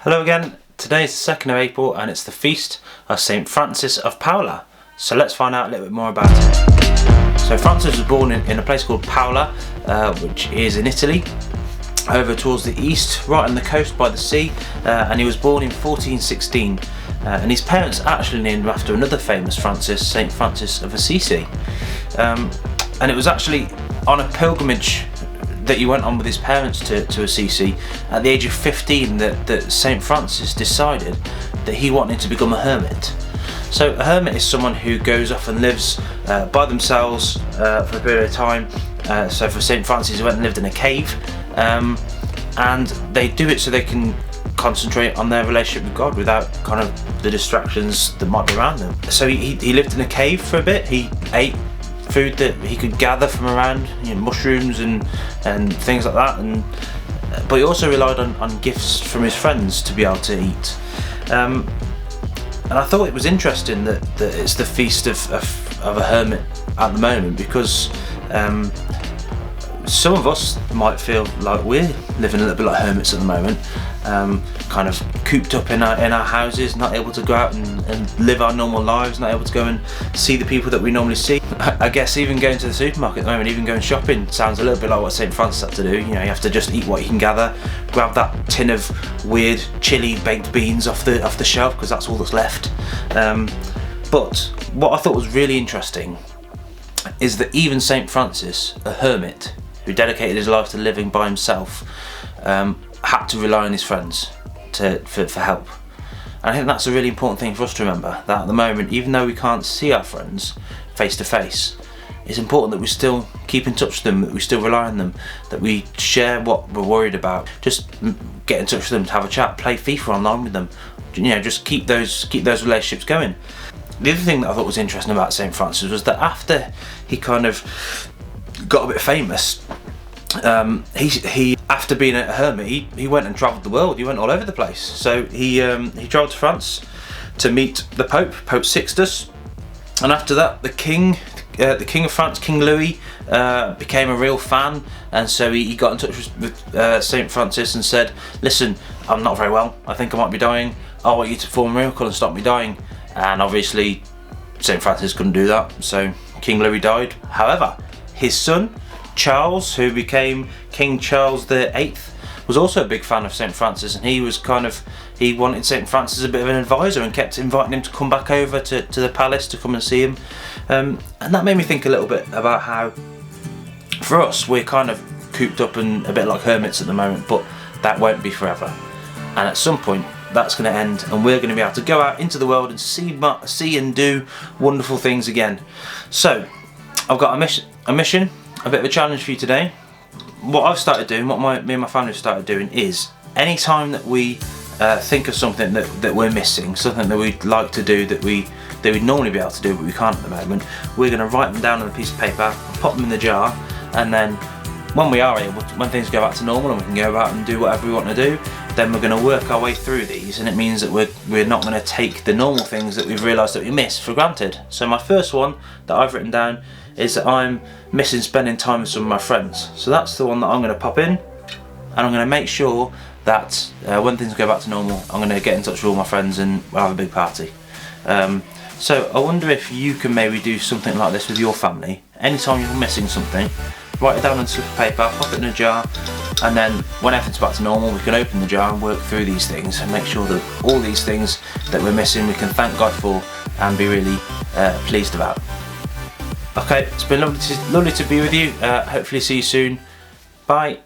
Hello again, today is the 2nd of April and it's the feast of St Francis of Paola. So let's find out a little bit more about it. So Francis was born in a place called Paola, which is in Italy, over towards the east, right on the coast by the sea, and he was born in 1416. And his parents actually named him after another famous Francis, St Francis of Assisi. And it was actually on a pilgrimage that he went on with his parents to Assisi at the age of 15 that St Francis decided that he wanted to become a hermit. So a hermit is someone who goes off and lives by themselves for a period of time. So for St Francis, he went and lived in a cave, and they do it so they can concentrate on their relationship with God without kind of the distractions that might be around them. So he lived in a cave for a bit. He ate food that he could gather from around, mushrooms and things like that, but he also relied on gifts from his friends to be able to eat. And I thought it was interesting that it's the feast of a hermit at the moment, because some of us might feel like we're living a little bit like hermits at the moment, kind of cooped up in our houses, not able to go out and live our normal lives, not able to go and see the people that we normally see. I guess even going to the supermarket at the moment, even going shopping, sounds a little bit like what St Francis had to do. You have to just eat what you can gather, grab that tin of weird chili baked beans off the shelf because that's all that's left. But what I thought was really interesting is that even St Francis, a hermit who dedicated his life to living by himself, had to rely on his friends for help. And I think that's a really important thing for us to remember, that at the moment, even though we can't see our friends face to face, it's important that we still keep in touch with them, that we still rely on them, that we share what we're worried about. Just get in touch with them to have a chat, play FIFA online with them, just keep those relationships going. The other thing that I thought was interesting about St Francis was that after he kind of got a bit famous, he after being a hermit, he went and travelled the world. He went all over the place. So he travelled to France to meet the Pope Sixtus, and after that, the King of France, King Louis, became a real fan, and so he got in touch with St Francis and said, "Listen, I'm not very well. I think I might be dying. I want you to perform a miracle and stop me dying." And obviously, St Francis couldn't do that, so King Louis died. However, his son Charles, who became King Charles VIII, was also a big fan of St Francis, and he wanted St Francis as a bit of an advisor and kept inviting him to come back over to the palace to come and see him. And that made me think a little bit about how, for us, we're kind of cooped up and a bit like hermits at the moment, but that won't be forever. And at some point, that's going to end, and we're going to be able to go out into the world and see and do wonderful things again. So, I've got a mission, a bit of a challenge for you today. What I've started doing, what me and my family have started doing, is any time that we think of something that we're missing, something that we'd like to do that we'd normally be able to do but we can't at the moment, we're going to write them down on a piece of paper, pop them in the jar, and then when we are able to, when things go back to normal and we can go out and do whatever we want to do, then we're going to work our way through these, and it means that we're not going to take the normal things that we've realised that we miss for granted. So my first one that I've written down is that I'm missing spending time with some of my friends. So that's the one that I'm going to pop in, and I'm going to make sure that when things go back to normal, I'm going to get in touch with all my friends and we'll have a big party. So I wonder if you can maybe do something like this with your family. Anytime you're missing something, write it down on a slip of paper, pop it in a jar, and then when everything's back to normal, we can open the jar and work through these things and make sure that all these things that we're missing, we can thank God for and be really pleased about. Okay, it's been lovely to be with you. Hopefully see you soon. Bye.